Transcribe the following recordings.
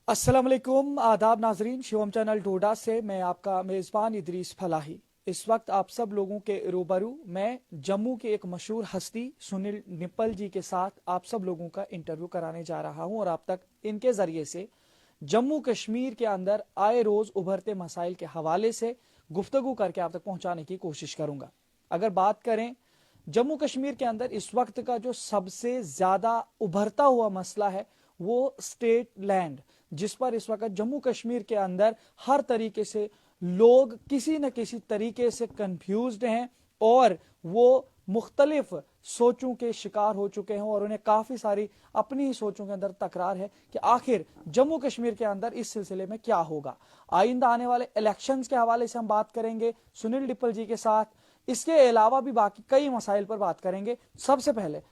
अस्सलाम वालेकुम, आदाब नाजरीन। शिवम चैनल डोडा से मैं आपका मेज़बान इदरीस फलाही। इस वक्त आप सब लोगों के रूबरू मैं जम्मू के एक मशहूर हस्ती सुनील निप्पल जी के साथ आप सब लोगों का इंटरव्यू कराने जा रहा हूं और आप तक इनके ज़रिए से जम्मू कश्मीर के अंदर आए रोज़ उभरते मसाइल के हवाले से गुफ्तगू करके आप तक पहुंचाने की कोशिश करूंगा। अगर बात करें जम्मू कश्मीर के अंदर इस वक्त का जो सबसे ज़्यादा उभरता हुआ मसला है वो स्टेट लैंड, जिस पर इस वक्त जम्मू कश्मीर के अंदर हर तरीके से लोग किसी न किसी तरीके से कंफ्यूज्ड हैं और वो मुख्तलिफ सोचों के शिकार हो चुके हैं और उन्हें काफ़ी सारी अपनी ही सोचों के अंदर तकरार है कि आखिर जम्मू कश्मीर के अंदर इस सिलसिले में क्या होगा। आइंदा आने वाले इलेक्शंस के हवाले से हम बात करेंगे सुनील निप्पल जी के साथ। इसके अलावा भी बाकी कई मसाइल पर बात करेंगे। सबसे पहले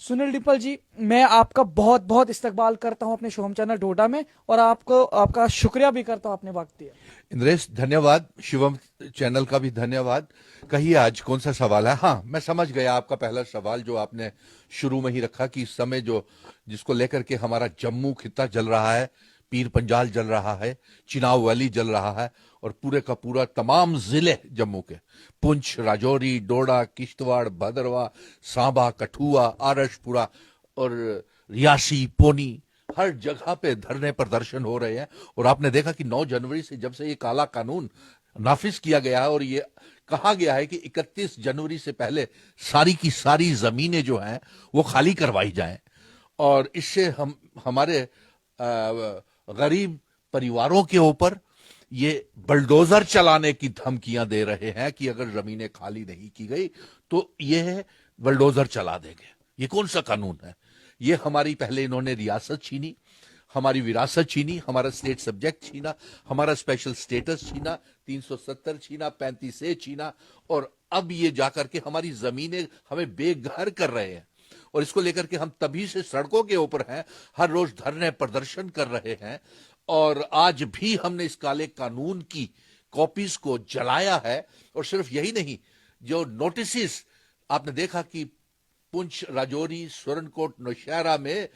सुनील निप्पल जी, मैं आपका बहुत बहुत इस्तकबाल करता हूं अपने शोहम चैनल डोडा में और आपको आपका शुक्रिया भी करता हूं आपने वक्त दिया। इंद्रेश धन्यवाद। शिवम चैनल का भी धन्यवाद। कहिए आज कौन सा सवाल है? हाँ, मैं समझ गया आपका पहला सवाल जो आपने शुरू में ही रखा कि इस समय जो जिसको लेकर के हमारा जम्मू खित्ता जल रहा है, पीर पंजाल जल रहा है, चिनाब वैली जल रहा है और पूरे का पूरा तमाम जिले जम्मू के पुंछ, राजौरी, डोडा, किश्तवाड़, भदरवा, सांबा, कठुआ, आरशपुरा और रियासी, पोनी, हर जगह पे धरने प्रदर्शन हो रहे हैं। और आपने देखा कि 9 जनवरी से जब से ये काला कानून नाफिज किया गया है और ये कहा गया है कि 31 जनवरी से पहले सारी की सारी जमीनें जो हैं वो खाली करवाई जाएं और इससे हम हमारे गरीब परिवारों के ऊपर ये बलडोजर चलाने की धमकियां दे रहे हैं कि अगर जमीनें खाली नहीं की गई तो ये बलडोजर चला देंगे। ये कौन सा कानून है? ये हमारी पहले इन्होंने रियासत छीनी, हमारी विरासत छीनी, हमारा स्टेट सब्जेक्ट छीना, हमारा स्पेशल स्टेटस छीना, 370 छीना, 35 ए छीना और अब ये जाकर के हमारी जमीनें हमें बेघर कर रहे हैं। और इसको लेकर के हम तभी से सड़कों के ऊपर हैं, हर रोज धरने प्रदर्शन कर रहे हैं और आज भी हमने इस काले कानून की कॉपीज को जलाया है। और सिर्फ यही नहीं, जो नोटिस आपने देखा कि पुंछ, राजौरी, स्वरनकोट, नौशहरा में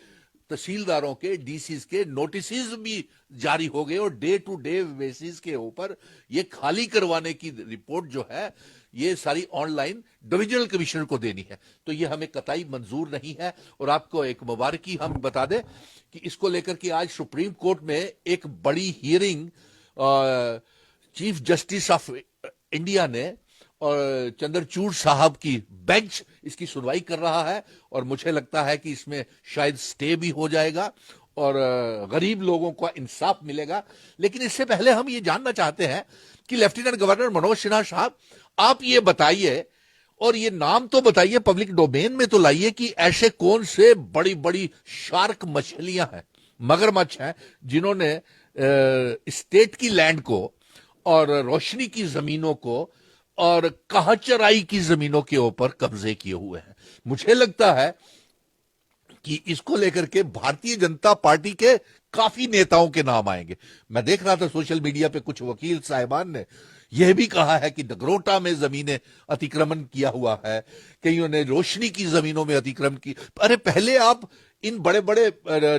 तहसीलदारों के, डीसीज के नोटिस भी जारी हो गए और डे टू डे बेसिस के ऊपर ये खाली करवाने की रिपोर्ट जो है ये सारी ऑनलाइन डिविजनल कमिश्नर को देनी है। तो ये हमें कतई मंजूर नहीं है। और आपको एक मुबारकी हम बता दें कि इसको लेकर के आज सुप्रीम कोर्ट में एक बड़ी hearing chief justice of India ने और चंद्रचूड़ साहब की बेंच इसकी सुनवाई कर रहा है और मुझे लगता है कि इसमें शायद स्टे भी हो जाएगा और गरीब लोगों को इंसाफ मिलेगा। लेकिन इससे पहले हम ये जानना चाहते हैं कि लेफ्टिनेंट गवर्नर मनोज सिन्हा साहब, आप ये बताइए और ये नाम तो बताइए, पब्लिक डोमेन में तो लाइए कि ऐसे कौन से बड़ी बड़ी शार्क मछलियां हैं, मगरमच्छ हैं, जिन्होंने स्टेट की लैंड को और रोशनी की जमीनों को और कहाचराई की जमीनों के ऊपर कब्जे किए हुए हैं। मुझे लगता है कि इसको लेकर के भारतीय जनता पार्टी के काफी नेताओं के नाम आएंगे। मैं देख रहा था सोशल मीडिया पे कुछ वकील साहिबान ने यह भी कहा है कि नगरोटा में जमीनें अतिक्रमण किया हुआ है, कईयों ने रोशनी की जमीनों में अतिक्रमण की। अरे पहले आप इन बड़े बड़े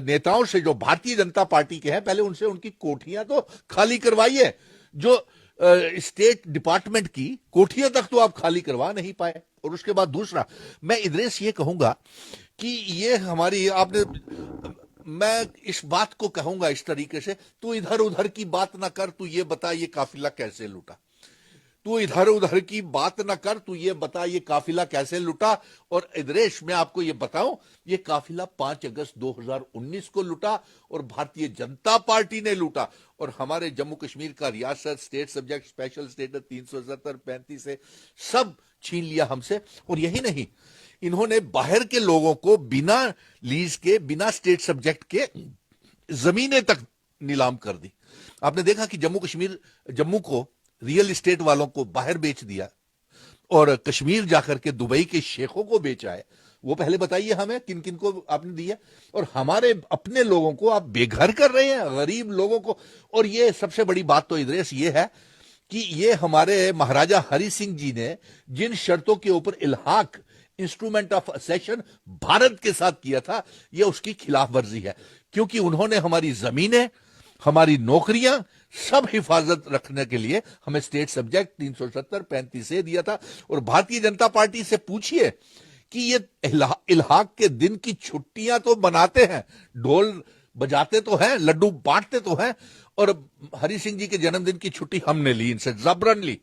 नेताओं से जो भारतीय जनता पार्टी के हैं, पहले उनसे उनकी कोठियां तो खाली करवाइए। जो स्टेट डिपार्टमेंट की कोठियां तक तो आप खाली करवा नहीं पाए। और उसके बाद दूसरा, मैं इदरीस ये कहूंगा कि ये हमारी आपने, मैं इस बात को कहूंगा इस तरीके से, तू इधर उधर की बात ना कर, तू ये बता ये काफिला कैसे लूटा। तू इधर उधर की बात ना कर, तू ये बता ये काफिला कैसे लुटा। और इदरेश, मैं आपको ये बताऊं, ये काफिला 5 अगस्त 2019 को लुटा और भारतीय जनता पार्टी ने लूटा। और हमारे जम्मू कश्मीर का रियासत, स्टेट सब्जेक्ट, स्पेशल स्टेटस 370, 35 से सब छीन लिया हमसे। और यही नहीं, इन्होंने बाहर के लोगों को बिना लीज के, बिना स्टेट सब्जेक्ट के जमीनें तक नीलाम कर दी। आपने देखा कि जम्मू को रियल एस्टेट वालों को बाहर बेच दिया और कश्मीर जाकर के दुबई के शेखों को बेचा है। वो पहले बताइए हमें किन किन को आपने दिया। और हमारे अपने लोगों को आप बेघर कर रहे हैं, गरीब लोगों को। और ये सबसे बड़ी बात तो इदरेस ये है कि ये हमारे महाराजा हरि सिंह जी ने जिन शर्तों के ऊपर इल्हाक इंस्ट्रूमेंट ऑफ असेशन भारत के साथ किया था, यह उसकी खिलाफ वर्जी है। क्योंकि उन्होंने हमारी जमीनें हमारी नौकरियां सब हिफाजत रखने के लिए हमें स्टेट सब्जेक्ट 370-35 दिया था। और भारतीय जनता पार्टी से पूछिए कि ये इल्हाक के दिन की छुट्टियां तो बनाते हैं, ढोल बजाते तो हैं, लड्डू बांटते तो हैं, और हरि सिंह जी के जन्मदिन की छुट्टी हमने ली इनसे, जबरन ली।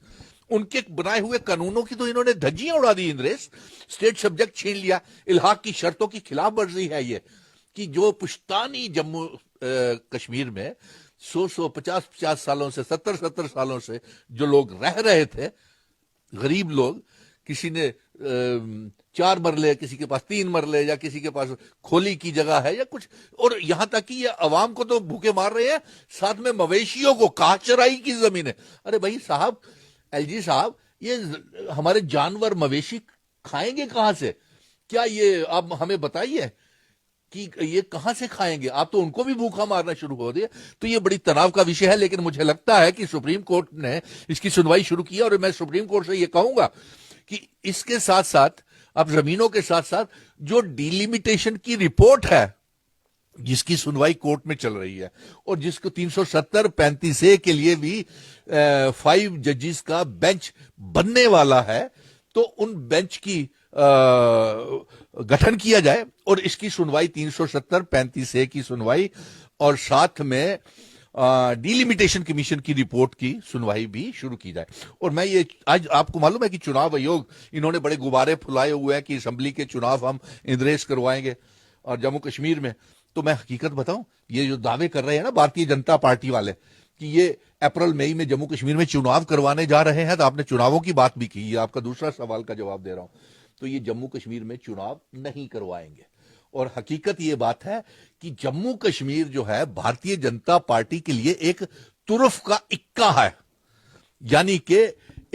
उनके बनाए हुए कानूनों की तो इन्होंने धज्जियां उड़ा दी इंद्रेश, स्टेट सब्जेक्ट छीन लिया। इल्हाक की शर्तों की खिलाफ वर्जी है ये, कि जो पुश्तानी जम्मू कश्मीर में 100 50 सालों से 70 सालों से जो लोग रह रहे थे, गरीब लोग, किसी ने 4 मरले, किसी के पास 3 मरले, या किसी के पास खोली की जगह है या कुछ, और यहां तक कि ये अवाम को तो भूखे मार रहे हैं, साथ में मवेशियों को, काचराई की जमीन है। अरे भाई साहब, एलजी साहब, ये हमारे जानवर मवेशी खाएंगे कहां से? क्या ये आप हमें बताइए कि ये कहां से खाएंगे? आप तो उनको भी भूखा मारना शुरू हो दिया। तो ये बड़ी तनाव का विषय है, लेकिन मुझे लगता है कि सुप्रीम कोर्ट ने इसकी सुनवाई शुरू की, और मैं सुप्रीम कोर्ट से ये कहूंगा कि इसके साथ साथ, अब जमीनों के साथ साथ, जो डिलिमिटेशन की रिपोर्ट है जिसकी सुनवाई कोर्ट में चल रही है, और जिसको 370-35 के लिए भी 5 जजेस का बेंच बनने वाला है, तो उन बेंच की गठन किया जाए और इसकी सुनवाई 370-35 की सुनवाई, और साथ में डिलिमिटेशन कमीशन की रिपोर्ट की सुनवाई भी शुरू की जाए। और मैं ये, आज आपको मालूम है कि चुनाव आयोग, इन्होंने बड़े गुब्बारे फुलाए हुए हैं कि असेंबली के चुनाव हम इंद्रेश करवाएंगे और जम्मू कश्मीर में। तो मैं हकीकत बताऊं, ये जो दावे कर रहे हैं ना भारतीय जनता पार्टी वाले कि ये अप्रैल मई में जम्मू कश्मीर में चुनाव करवाने जा रहे हैं, तो आपने चुनावों की बात भी की है, आपका दूसरा सवाल का जवाब दे रहा हूं। तो ये जम्मू कश्मीर में चुनाव नहीं करवाएंगे, और हकीकत ये बात है कि जम्मू कश्मीर जो है भारतीय जनता पार्टी के लिए एक तुरुफ का इक्का है, यानी कि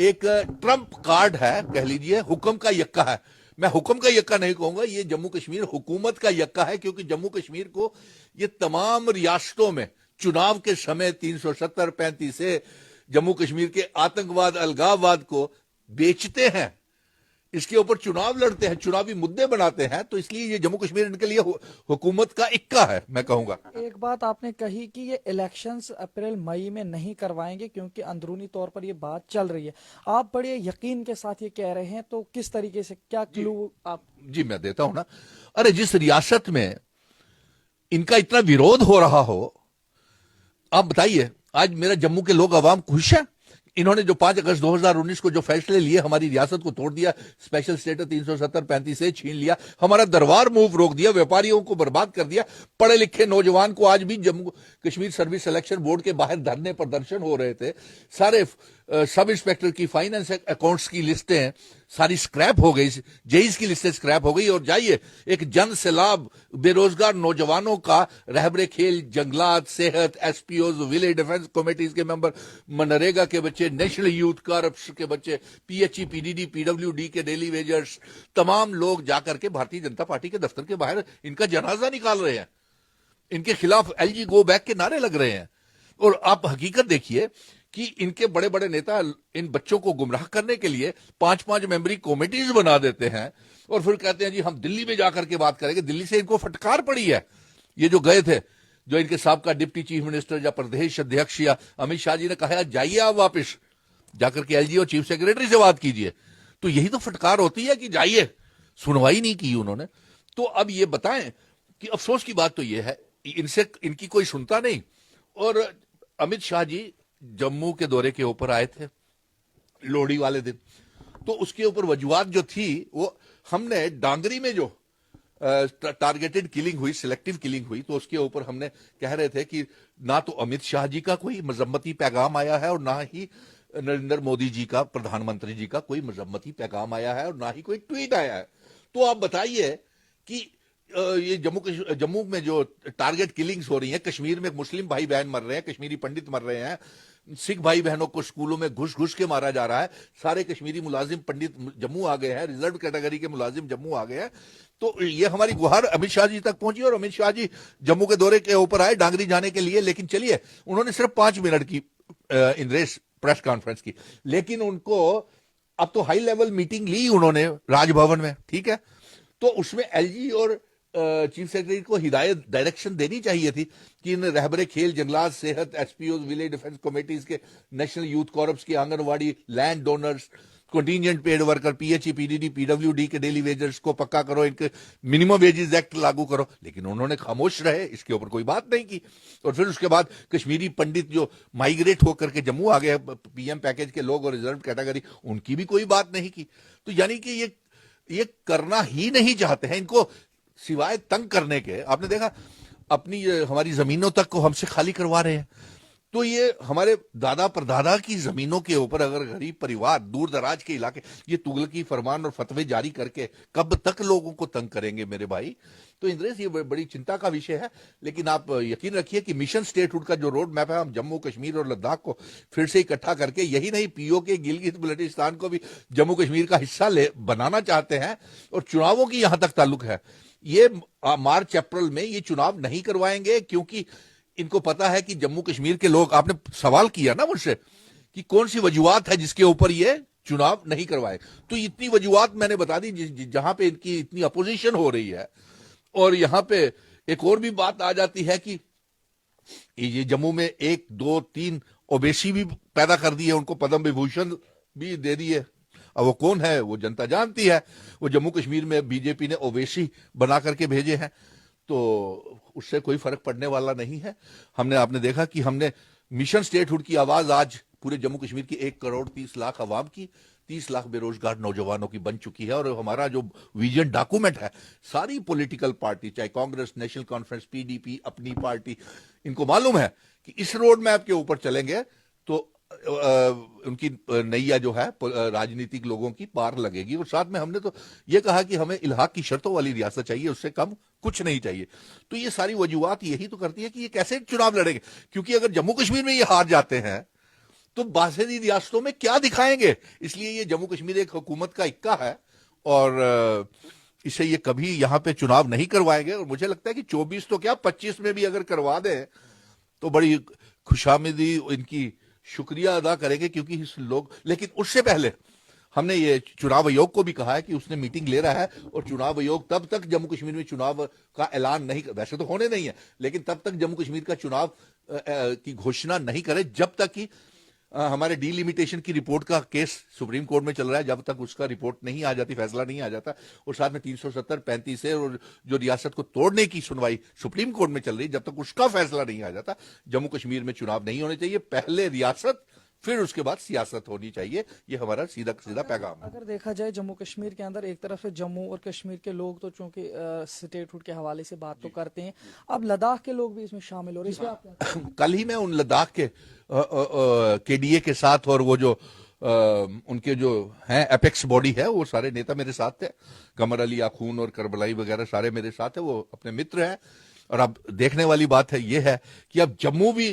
एक ट्रंप कार्ड है, कह लीजिए, हुक्म का यक्का है। मैं हुक्म का यक्का नहीं कहूंगा, ये जम्मू कश्मीर हुकूमत का यक्का है, क्योंकि जम्मू कश्मीर को ये तमाम रियासतों में चुनाव के समय 370-35 से जम्मू कश्मीर के आतंकवाद, अलगाववाद को बेचते हैं, इसके ऊपर चुनाव लड़ते हैं, चुनावी मुद्दे बनाते हैं, तो इसलिए ये जम्मू कश्मीर इनके लिए हुकूमत का इक्का है, मैं कहूंगा। एक बात आपने कही कि ये इलेक्शंस अप्रैल मई में नहीं करवाएंगे क्योंकि अंदरूनी तौर पर ये बात चल रही है। आप बड़े यकीन के साथ ये कह रहे हैं, तो किस तरीके से, क्या क्लू आप? जी मैं देता हूं ना। अरे जिस रियासत में इनका इतना विरोध हो रहा हो, आप बताइए, आज मेरा जम्मू के लोग अवाम खुश हैं? इन्होंने जो 5 अगस्त 2019 को जो फैसले लिए, हमारी रियासत को तोड़ दिया, स्पेशल स्टेटस 370-35 से छीन लिया, हमारा दरबार मूव रोक दिया, व्यापारियों को बर्बाद कर दिया, पढ़े लिखे नौजवान को आज भी Jammu Kashmir service selection board के बाहर धरने प्रदर्शन हो रहे थे, सारे सब इंस्पेक्टर की, फाइनेंस अकाउंट्स की लिस्टें सारी स्क्रैप हो गई, जेईस की लिस्टें स्क्रैप हो गई, और जाइए एक जन सैलाब बेरोजगार नौजवानों का, रहबरे खेल, जंगलात, सेहत, एसपीओज, विलेज डिफेंस कमेटीज के मेंबर, मनरेगा के बच्चे, नेशनल यूथ कॉर्प्स के बच्चे, पीएचई, पीडीडी, पीडब्ल्यूडी के डेली वेजर्स, तमाम लोग जाकर के भारतीय जनता पार्टी के दफ्तर के बाहर इनका जनाजा निकाल रहे हैं, इनके खिलाफ एलजी गो बैक के नारे लग रहे हैं। और आप हकीकत देखिए कि इनके बड़े बड़े नेता इन बच्चों को गुमराह करने के लिए 5-5 मेंबरी कमेटीज बना देते हैं, और फिर कहते हैं जी हम दिल्ली में जाकर के बात करेंगे। दिल्ली से इनको फटकार पड़ी है, ये जो गए थे, जो इनके साबका डिप्टी चीफ मिनिस्टर या प्रदेश अध्यक्ष या अमित शाह जी ने कहा जाइए आप वापिस जाकर के एलजी और चीफ सेक्रेटरी से बात कीजिए, तो यही तो फटकार होती है कि जाइए। सुनवाई नहीं की उन्होंने। तो अब ये बताएं कि अफसोस की बात तो ये है, इनसे इनकी कोई सुनता नहीं। और अमित शाह जी जम्मू के दौरे के ऊपर आए थे लोहड़ी वाले दिन, तो उसके ऊपर वजूहात जो थी, वो हमने डांगरी में जो टारगेटेड किलिंग हुई, सिलेक्टिव किलिंग हुई, तो उसके ऊपर हमने कह रहे थे कि ना तो अमित शाह जी का कोई मजम्मती पैगाम आया है, और ना ही नरेंद्र मोदी जी का, प्रधानमंत्री जी का कोई मजम्मती पैगाम आया है, और ना ही कोई ट्वीट आया है। तो आप बताइए कि ये जम्मू में जो टारगेट किलिंग्स हो रही हैं, कश्मीर में मुस्लिम भाई बहन मर रहे हैं, कश्मीरी पंडित मर रहे हैं, सिख भाई बहनों को स्कूलों में घुस घुस के मारा जा रहा है, सारे कश्मीरी मुलाजिम पंडित जम्मू आ गए हैं, रिजर्व कैटेगरी के मुलाजिम जम्मू आ गए हैं। तो ये हमारी गुहार अमित शाह जी तक पहुंची, और अमित शाह जी जम्मू के दौरे के ऊपर आए डांगरी जाने के लिए। लेकिन चलिए, उन्होंने सिर्फ 5 मिनट की इंद्रेश प्रेस कॉन्फ्रेंस की, लेकिन उनको अब तो हाई लेवल मीटिंग ली उन्होंने राजभवन में, ठीक है। तो उसमें एलजी और चीफ सेक्रेटरी को हिदायत डायरेक्शन देनी चाहिए थी कि इन रहबरे खेल, जंगलात, सेहत, एसपीओ, विलेज डिफेंस कमेटीज के, नेशनल यूथ कॉर्प्स के, anganwadi, land donors, contingent paid worker, PHE, PDD, PWD के डेली वेजर्स को पक्का करो, इनके मिनिमम वेजेस एक्ट लागू करो। लेकिन उन्होंने खामोश रहे, इसके ऊपर कोई बात नहीं की। और फिर उसके बाद कश्मीरी पंडित जो माइग्रेट होकर के जम्मू आ गए, पीएम पैकेज के लोग और रिजर्व कैटेगरी, उनकी भी कोई बात नहीं की। तो यानी कि ये करना ही नहीं चाहते हैं, इनको सिवाय तंग करने के। आपने देखा अपनी हमारी जमीनों तक को हमसे खाली करवा रहे हैं। तो ये हमारे दादा परदादा की जमीनों के ऊपर अगर गरीब परिवार, दूर दराज के इलाके, ये तुगलकी फरमान और फतवे जारी करके कब तक लोगों को तंग करेंगे मेरे भाई। तो इंद्रेश, ये बड़ी चिंता का विषय है। लेकिन आप यकीन रखिए कि मिशन स्टेटहुड का जो रोड मैप है, हम जम्मू कश्मीर और लद्दाख को फिर से इकट्ठा करके, यही नहीं पीओके, गिलगित बल्टिस्तान को भी जम्मू कश्मीर का हिस्सा बनाना चाहते हैं। और चुनावों की यहां तक ताल्लुक है, ये मार्च अप्रैल में ये चुनाव नहीं करवाएंगे, क्योंकि इनको पता है कि जम्मू कश्मीर के लोग, आपने सवाल किया ना मुझसे कि कौन सी वजूहात है जिसके ऊपर ये चुनाव नहीं करवाए, तो इतनी वजूहात मैंने बता दी जहां पे इनकी इतनी अपोजिशन हो रही है। और यहां पे एक और भी बात आ जाती है कि ये जम्मू में 1, 2, 3 ओवैसी भी पैदा कर दिए, उनको पद्म विभूषण भी दे दिए। अब वो कौन है वो जनता जानती है। वो जम्मू कश्मीर में बीजेपी ने ओवैसी बना करके भेजे हैं, तो उससे कोई फर्क पड़ने वाला नहीं है। आपने देखा कि हमने मिशन स्टेटहुड की आवाज आज पूरे जम्मू कश्मीर की 1 करोड़ 30 लाख आवाम की, 30 लाख बेरोजगार नौजवानों की बन चुकी है। और हमारा जो विजन डॉक्यूमेंट है, सारी पॉलिटिकल पार्टी, चाहे कांग्रेस, नेशनल कॉन्फ्रेंस, पीडीपी, अपनी पार्टी, इनको मालूम है कि इस रोड मैप के ऊपर चलेंगे तो उनकी नैया जो है राजनीतिक लोगों की पार लगेगी। और साथ में हमने तो ये कहा कि हमें इल्हाक की शर्तों वाली रियासत चाहिए, उससे कम कुछ नहीं चाहिए। तो ये सारी वजूहात यही तो करती है कि ये कैसे चुनाव लड़ेंगे। क्योंकि अगर जम्मू कश्मीर में ये हार जाते हैं तो बाकी रियासतों में क्या दिखाएंगे। इसलिए ये जम्मू कश्मीर एक हुकूमत का इक्का है और इसे ये कभी यहां पे चुनाव नहीं करवाएंगे। और मुझे लगता है कि 24 तो क्या 25 में भी अगर करवा दे तो बड़ी खुशामदी इनकी शुक्रिया अदा करेंगे, क्योंकि इस लोग। लेकिन उससे पहले हमने ये चुनाव आयोग को भी कहा है कि उसने मीटिंग ले रहा है, और चुनाव आयोग तब तक जम्मू कश्मीर में चुनाव का ऐलान नहीं, वैसे तो होने नहीं है, लेकिन तब तक जम्मू कश्मीर का चुनाव की घोषणा नहीं करे जब तक कि हमारे डीलिमिटेशन की रिपोर्ट का केस सुप्रीम कोर्ट में चल रहा है। जब तक उसका रिपोर्ट नहीं आ जाती, फैसला नहीं आ जाता, और साथ में 370, 35 है, और जो रियासत को तोड़ने की सुनवाई सुप्रीम कोर्ट में चल रही है, जब तक उसका फैसला नहीं आ जाता, जम्मू कश्मीर में चुनाव नहीं होने चाहिए। पहले रियासत, फिर उसके बाद सियासत होनी चाहिए। ये हमारा सीधा सीधा पैगाम है। अगर देखा जाए जम्मू कश्मीर के अंदर एक तरफ से जम्मू और कश्मीर के लोग तो चूंकि स्टेटहुड के हवाले से बात तो करते हैं, अब लद्दाख के लोग भी इसमें शामिल हो रहे हैं, इस पे आप क्या कहेंगे? कल ही मैं उन लद्दाख के केडीए के साथ, और वो जो उनके जो हैं एपेक्स बॉडी है, वो सारे नेता मेरे साथ थे, कमर अली आखून और करबलाई वगैरह सारे मेरे साथ है, वो अपने मित्र हैं। और अब देखने वाली बात है ये है कि अब जम्मू भी,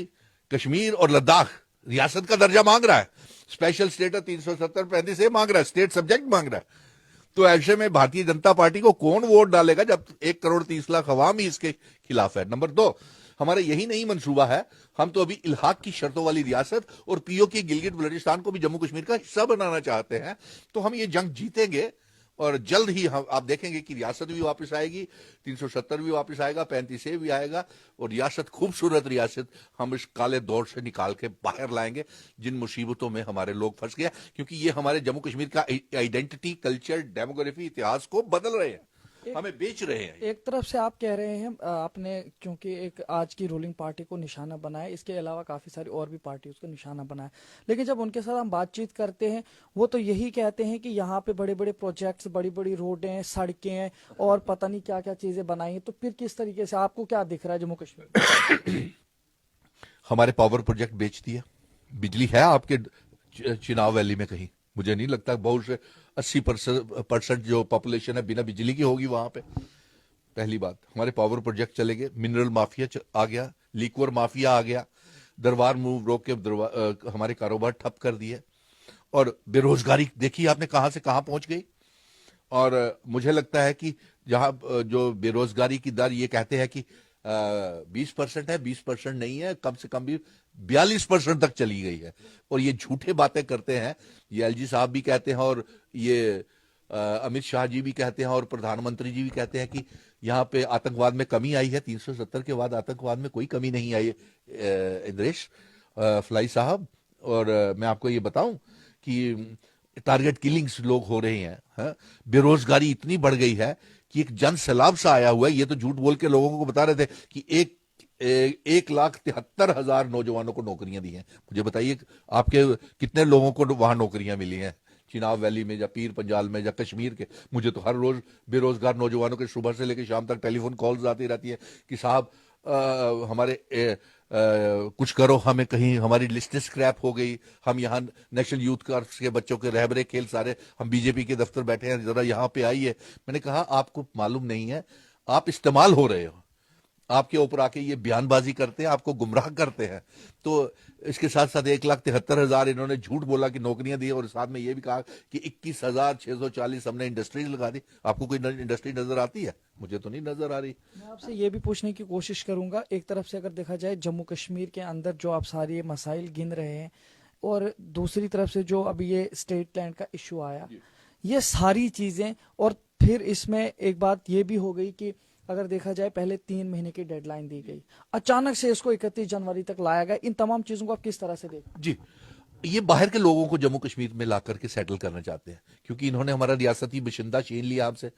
कश्मीर और लद्दाख रियासत का दर्जा मांग रहा है, स्पेशल स्टेटस 370, 35 से मांग रहा है, स्टेट सब्जेक्ट मांग रहा है। तो ऐसे में भारतीय जनता पार्टी को कौन वोट डालेगा जब 1 करोड़ 30 लाख अवाम ही इसके खिलाफ है। नंबर 2, हमारा यही नहीं मंसूबा है। हम तो अभी इल्हाक की शर्तों वाली रियासत और पीओके गिलगित बल्टिस्तान को भी जम्मू कश्मीर का हिस्सा बनाना चाहते हैं। तो हम ये जंग जीतेंगे और जल्द ही हम आप देखेंगे कि रियासत भी वापस आएगी, 370 भी वापस आएगा, 35 भी आएगा, और रियासत, खूबसूरत रियासत, हम इस काले दौर से निकाल के बाहर लाएंगे जिन मुसीबतों में हमारे लोग फंस गए। क्योंकि ये हमारे जम्मू कश्मीर का आइडेंटिटी, कल्चर, डेमोग्राफी, इतिहास को बदल रहे हैं, हमें बेच रहे हैं। एक तरफ से आप कह रहे हैं आपने क्योंकि एक आज की रूलिंग पार्टी को निशाना बनाया, इसके अलावा काफी सारी और भी पार्टी उसको निशाना बनाया, लेकिन जब उनके साथ हम बातचीत करते हैं वो तो यही कहते हैं कि यहाँ पे बड़े बड़े प्रोजेक्ट्स, बड़ी बड़ी रोडें, सड़कें और पता नहीं क्या क्या चीजें बनाई हैं। तो फिर किस तरीके से आपको क्या दिख रहा है जम्मू कश्मीर? हमारे पावर प्रोजेक्ट बेच दिया। बिजली है आपके चिनाब वैली में कहीं? मुझे नहीं लगता। बहुत से 80% जो पॉपुलेशन है बिना बिजली की होगी वहां पे। पहली बात, हमारे पावर प्रोजेक्ट चले गए, मिनरल माफिया आ गया, लिक्वर माफिया आ गया, दरबार मूव रोक के हमारे कारोबार ठप कर दिए, और बेरोजगारी देखिए आपने कहां से कहां पहुंच गई। और मुझे लगता है कि जहां जो बेरोजगारी की दर ये कहते हैं कि 20% है, 20% नहीं है, कम से कम भी 42% तक चली गई है। और ये झूठे बातें करते हैं, ये एलजी साहब भी कहते हैं, और ये अमित शाह जी भी कहते हैं, और प्रधानमंत्री जी भी कहते हैं कि यहाँ पे आतंकवाद में कमी आई है। 370 के बाद आतंकवाद में कोई कमी नहीं आई है, इंद्रेश फ्लाई साहब। और मैं आपको ये बताऊं कि टारगेट किलिंग्स लोग हो रहे हैं, हाँ? बेरोजगारी इतनी बढ़ गई है कि एक जन सैलाब सा आया हुआ है। ये तो झूठ बोल के लोगों को बता रहे थे कि 1,73,000 नौजवानों को नौकरियां दी हैं। मुझे बताइए आपके कितने लोगों को वहां नौकरियां मिली हैं, चिनाब वैली में या पीर पंजाल में या कश्मीर के? मुझे तो हर रोज बेरोजगार नौजवानों के सुबह से लेकर शाम तक टेलीफोन कॉल्स आती रहती है कि साहब हमारे कुछ करो, हमें कहीं हमारी लिस्ट स्क्रैप हो गई, हम यहाँ नेशनल यूथ कार्स के बच्चों के रहबरे खेल सारे, हम बीजेपी के दफ्तर बैठे हैं, जरा यहाँ पे आइए। मैंने कहा आपको मालूम नहीं है, आप इस्तेमाल हो रहे हो, आपके ऊपर आके ये बयानबाजी करते हैं, आपको गुमराह करते हैं। तो इसके साथ साथ 1,73,000 इन्होंने झूठ बोला कि नौकरियां दी, और साथ में ये भी कहा कि 21,640 हमने इंडस्ट्रीज लगा दी। आपको कोई इंडस्ट्री नजर आती है? मुझे तो नहीं नजर आ रही। मैं आपसे ये भी पूछने की कोशिश करूंगा, एक तरफ से अगर देखा जाए जम्मू कश्मीर के अंदर जो आप सारे ये मसाइल गिन रहे हैं, और दूसरी तरफ से जो अभी ये स्टेट लैंड का इशू आया, ये सारी चीजें, और फिर इसमें एक बात ये भी हो गई कि अगर देखा जाए पहले 3 महीने की डेडलाइन दी गई, अचानक से इसको 31 जनवरी तक लाया गया। इन तमाम चीजों को आप किस तरह से देखते जी, ये बाहर के लोगों को जम्मू कश्मीर में ला करके सेटल करना चाहते हैं, क्योंकि इन्होंने हमारा रियासती बाशिंदा छीन लिया हमसे,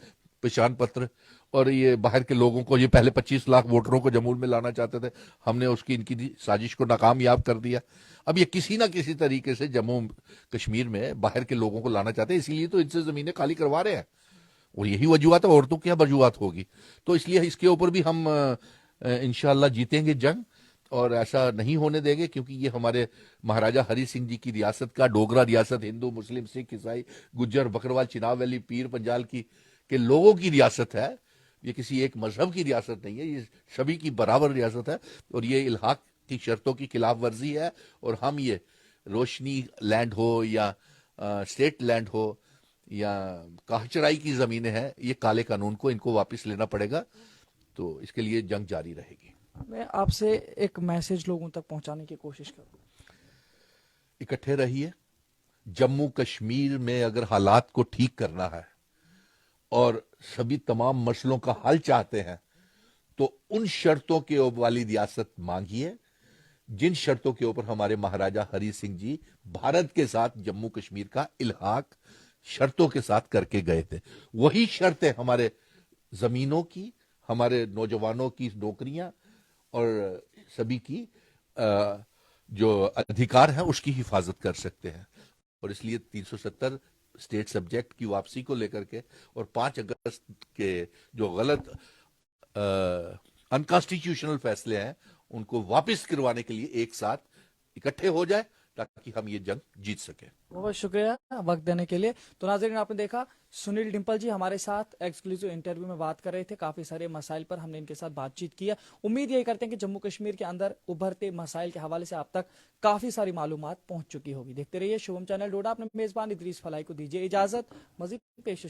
पहचान पत्र। और ये बाहर के लोगों को, ये पहले 25 लाख वोटरों को जम्मू में लाना चाहते थे, हमने उसकी इनकी साजिश को नाकामयाब कर दिया। अब ये किसी ना किसी तरीके से जम्मू कश्मीर में बाहर के लोगों को लाना चाहते हैं, इसीलिए तो इनसे जमीनें खाली करवा रहे हैं। और यही वजूहत है, और तो क्या वजूहत होगी? तो इसलिए इसके ऊपर भी हम इंशाल्लाह जीतेंगे जंग, और ऐसा नहीं होने देंगे, क्योंकि ये हमारे महाराजा हरि सिंह जी की रियासत का, डोगरा रियासत, हिंदू मुस्लिम सिख ईसाई गुज्जर बकरवाल चिनाब वैली पीर पंजाल की के लोगों की रियासत है। ये किसी एक मजहब की रियासत नहीं है, ये सभी की बराबर रियासत है। और ये इल्हाक की शर्तों की खिलाफ वर्जी है। और हम ये रोशनी लैंड हो या स्टेट लैंड हो या काहचराई की जमीनें हैं, ये काले कानून को इनको वापस लेना पड़ेगा। तो इसके लिए जंग जारी रहेगी। मैं आपसे एक मैसेज लोगों तक पहुंचाने की कोशिश करूँ। इकट्ठे रहिए। जम्मू कश्मीर में अगर हालात को ठीक करना है और सभी तमाम मसलों का हल चाहते हैं, तो उन शर्तों के वाली रियासत मांगिए जिन शर्तों के ऊपर हमारे महाराजा हरि सिंह जी भारत के साथ जम्मू कश्मीर का इल्हाक शर्तों के साथ करके गए थे। वही शर्तें हमारे जमीनों की, हमारे नौजवानों की नौकरियां और सभी की जो अधिकार है उसकी हिफाजत कर सकते हैं। और इसलिए 370 स्टेट सब्जेक्ट की वापसी को लेकर के और 5 अगस्त के जो गलत अनकॉन्स्टिट्यूशनल फैसले हैं उनको वापस करवाने के लिए एक साथ इकट्ठे हो जाए, ताकि हम ये जंग जीत सके। बहुत शुक्रिया वक्त देने के लिए। तो नाज़रीन, आपने देखा सुनील डिंपल जी हमारे साथ एक्सक्लूसिव इंटरव्यू में बात कर रहे थे। काफी सारे मसाइल पर हमने इनके साथ बातचीत किया। उम्मीद यही करते हैं कि जम्मू कश्मीर के अंदर उभरते मसाइल के हवाले से आप तक काफी सारी मालूमात पहुंच चुकी होगी। देखते रहिए शुभम चैनल डोडा। अपने मेजबान इदरीस फलाई को दीजिए इजाजत। मजीद पेश